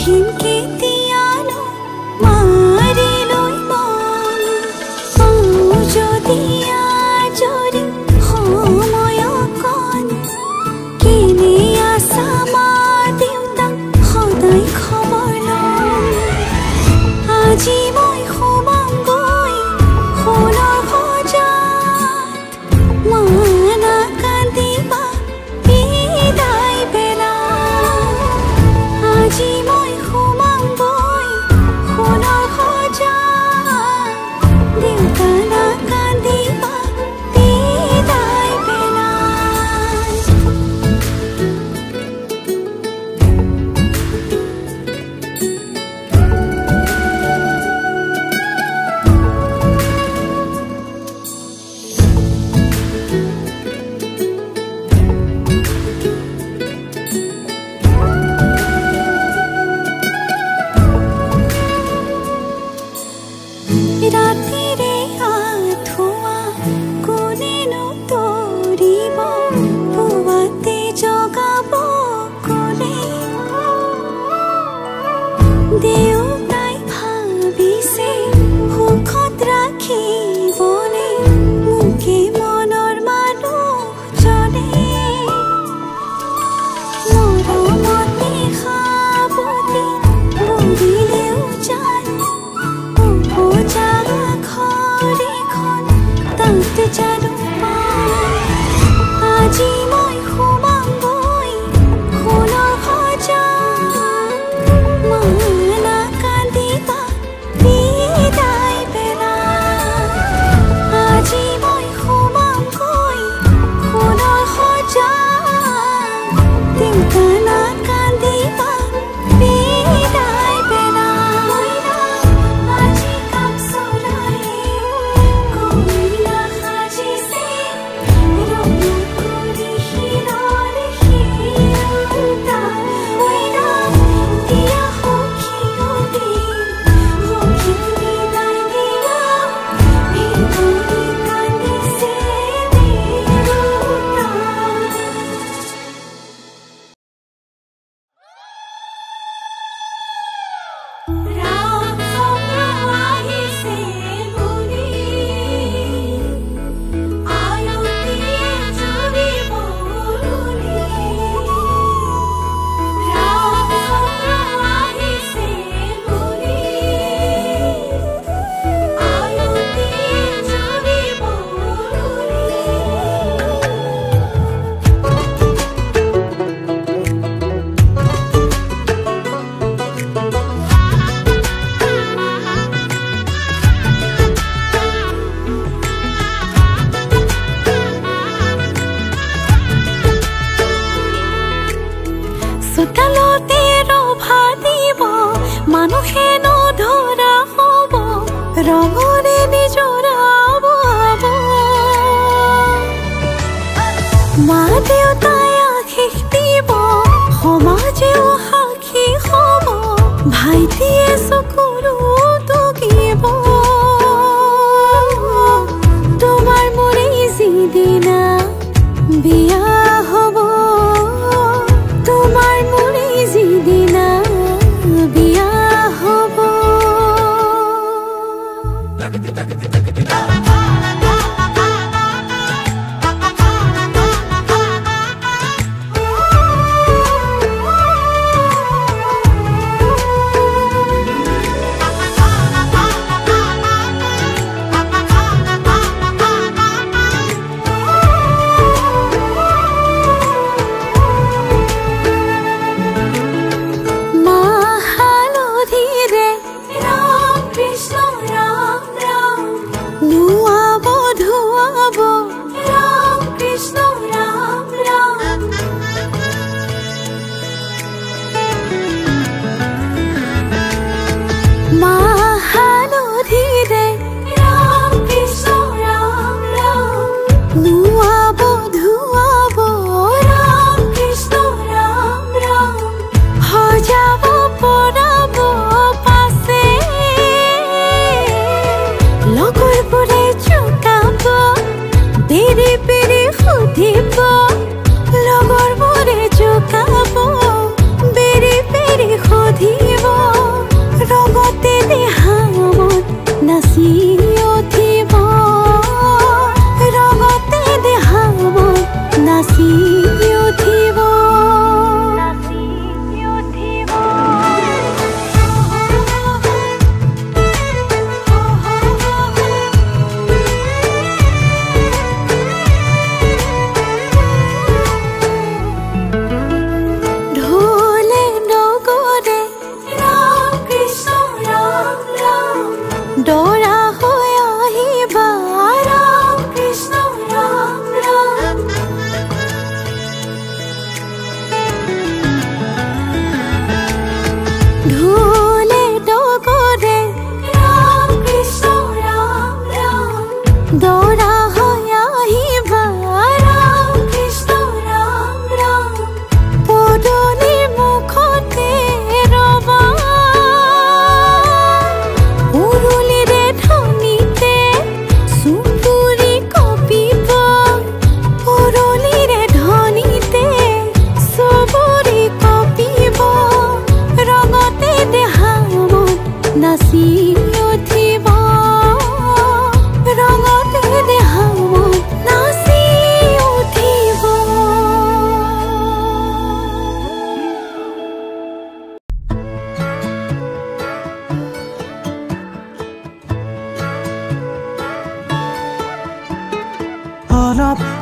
বহিম কেতিয়ানো মাৰিলৈ মন পাওঁ যদি আজৰি সময় অকণ কেনে আছা মা দেউতাক সদায় খবৰ লওঁ আজি মই সোমাম গৈ সোণৰ সজাত মা নাকান্দিবা বিদায় বেলা আজি মই সোমাম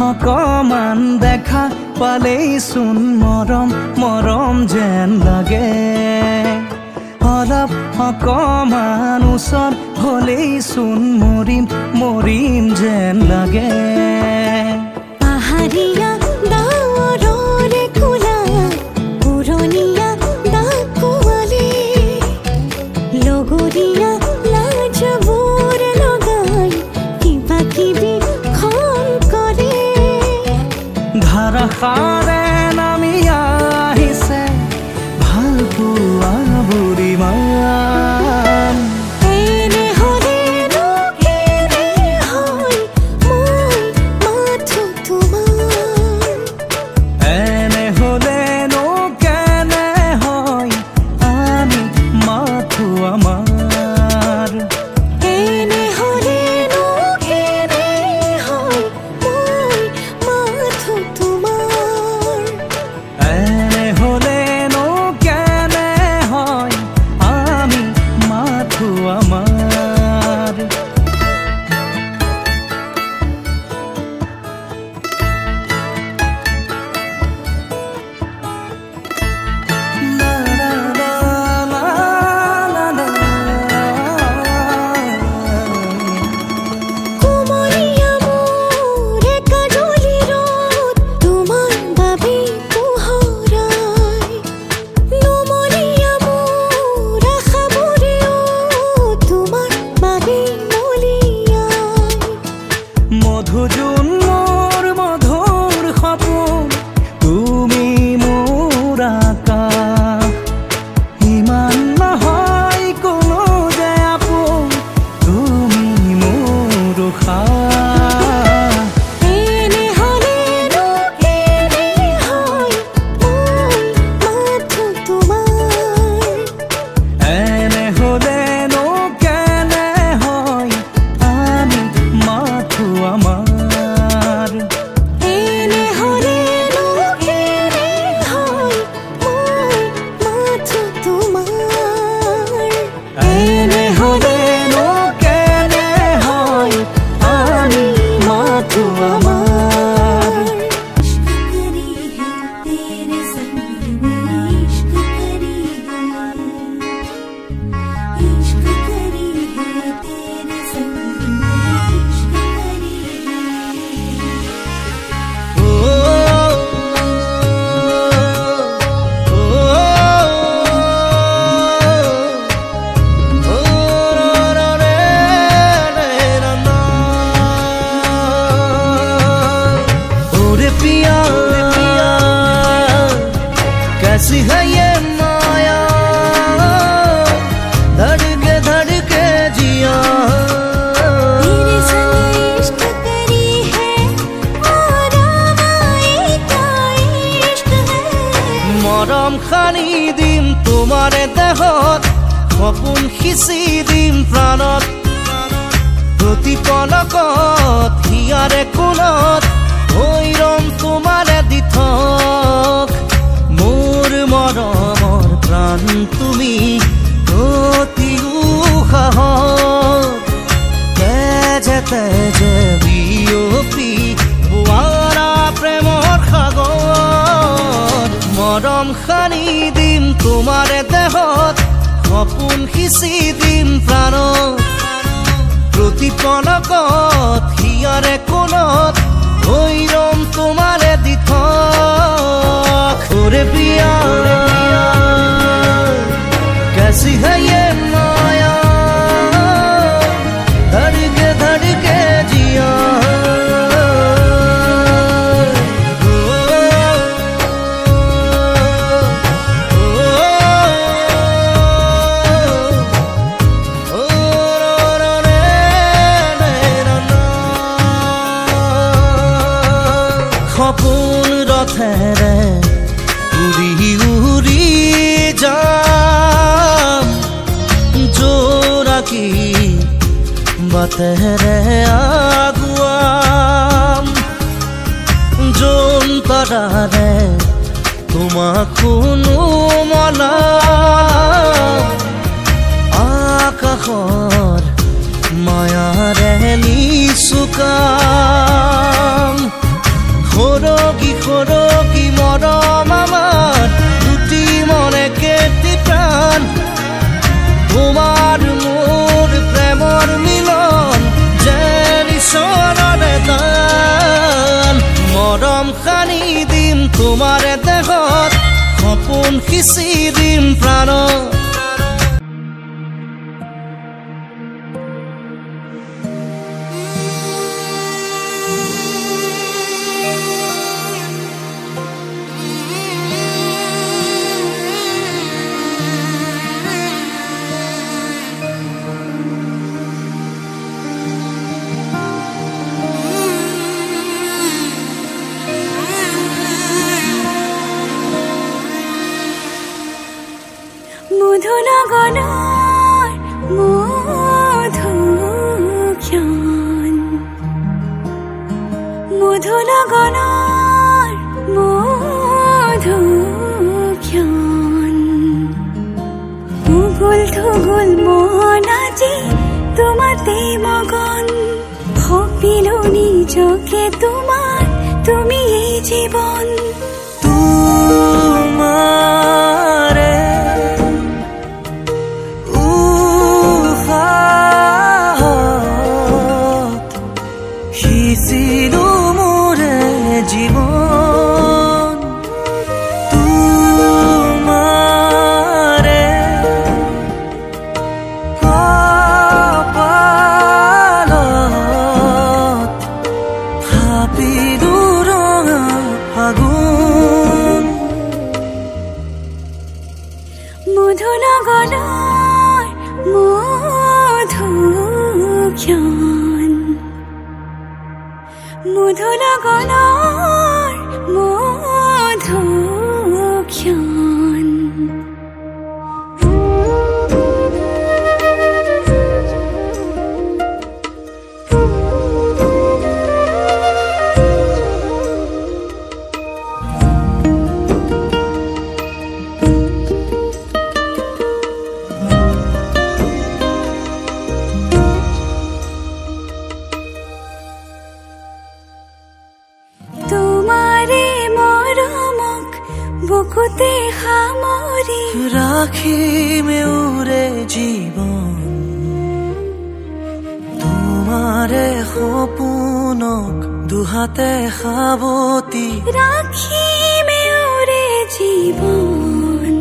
অকমান দেখা পালেই চোন মৰম মৰম যেন লাগে অলপ অকমান ওচৰ হ'লেই চোন মৰিম মৰিম যেন লাগে পাহাৰীয়া ডাৱৰৰে কোলা পুৰণিয়া ডাকুৱালে লগৰীয়া লাজবোৰ লগাই কিবা কিবি খন কৰে ধাৰাসাৰে নামি আহিছে ভাল পোৱা বুঢ়ীমান এনে হ'লেনো কেনে হয় মই মাথো তোমাৰ এনে হ'লেনো কেনে হয় আমি মাথো আমাৰ এনে হ'লেনো কেনে হয় মই মাথো তোমাৰ এনে হ'লেনো কেনে হয় আমি মাথো আমাৰ La la la la la la. কুমলীয়া মোৰ কাজলি ৰদ তোমাৰ বাবে পোহৰাই নুমলীয়া মোৰ আশাবোৰেও তোমাৰ বাবে মলিয়াই মধুজোন মোৰ মধুৰ সপোন তুমি মোৰ আকাশ ইমান নহয় কোনো যে আপোন তুমি মোৰ উশাহ এনে হ'লেনো কেনে হয় মই মাথো তোমাৰ এনে হ'লেনো কেনে হয় আমি মাথো আমাৰ এনে হ'লেনো কেনে হয় মই মাথো তোমাৰ এনে হ'লেনো কেনে হয় আমি মাথো আমাৰ ओरे पिया कैसी है ये माया धड़के जिया तेरे संग इश्क करी है और आए क्या इश्क है মৰম খানি দিম তোমাৰে দেহত সপোন সিঁচি দিম প্ৰাণত প্ৰতি পলকত হিয়াৰে কোণত হৈৰম তোমাৰে দি থক মোৰ মৰমৰ প্ৰাণ তুমি অতি উশাহত তেজে তেজে বিয়পি বোৱাৰা প্ৰেমৰ সাগৰ মৰম খানি দিম তোমাৰে দেহত সপোন সিঁচি দিম প্ৰাণত প্ৰতি পলকত হিয়াৰে কোণত হৈৰম তোমাৰে দি থক ওৰে পিয়া कैसी है ये माया धड़के जिया সপোন ৰথেৰে উৰি উৰি যাম জোৰাকী বাটেৰে আগুৱাম যোন তৰাৰে তোমাক কোনো মলা আকাশৰ মায়াৰে নিচুকাম খৰগী খৰগী মৰম আমাৰ দুটি মনে কেটি প্ৰাণ তোমাৰ মোৰ প্ৰেমৰ মিলন যেন ঈশ্বৰৰে দান মৰম সানি দিম তোমাৰ দেহত সপোন সিঁচি দিম প্ৰাণত মধুনগনৰ মধুক্ষণ মধুনগনৰ মধুক্ষণ উগুল থুগুল মন আজি তোমাতে মগন সপিলো নিজকে তোমাৰ তুমি এই জীৱন মধুনগৰৰ মধুক্ষণ মধুনগৰৰ মধুক্ষণ বুকুতে সামৰি ৰাখিমে উৰে জীৱন তোমাৰে সপোনক দুহাতে সাৱতি ৰাখিমে উৰে জীৱন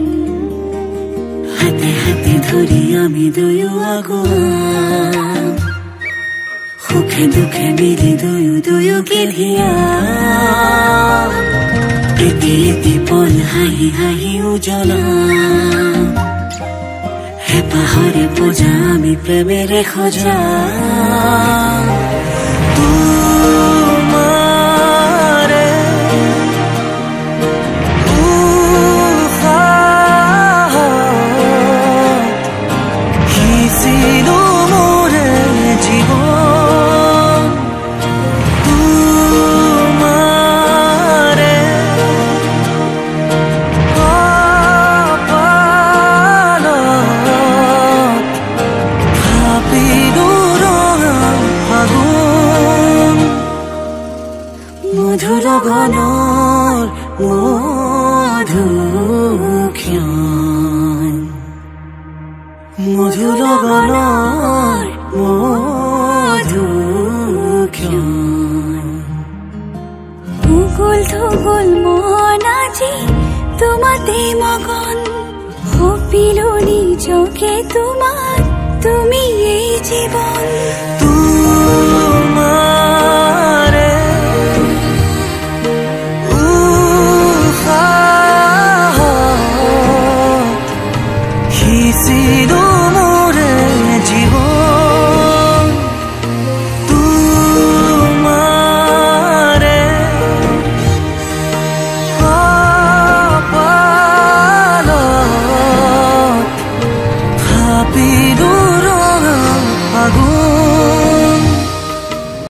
হাতে হাতে ধৰি আমি দুয়ো আগুৱা সুখে দুখে মিলি দুয়োকে ধিয়া এটি এটি পল হাঁহি হাঁহি উজ্বলা হেঁপাহৰে পূজা আমি প্ৰেমেৰে সজা তোমাৰে উশাহত সিঁচিলো মোৰে জীৱন মধুনগৰৰ মধুক্ষণ মধুনগৰৰ মধুক্ষণ উগুল থুগুল মন আজি তোমাতে মগন সপিলো নিজকে তোমাৰ তুমি এই জীৱন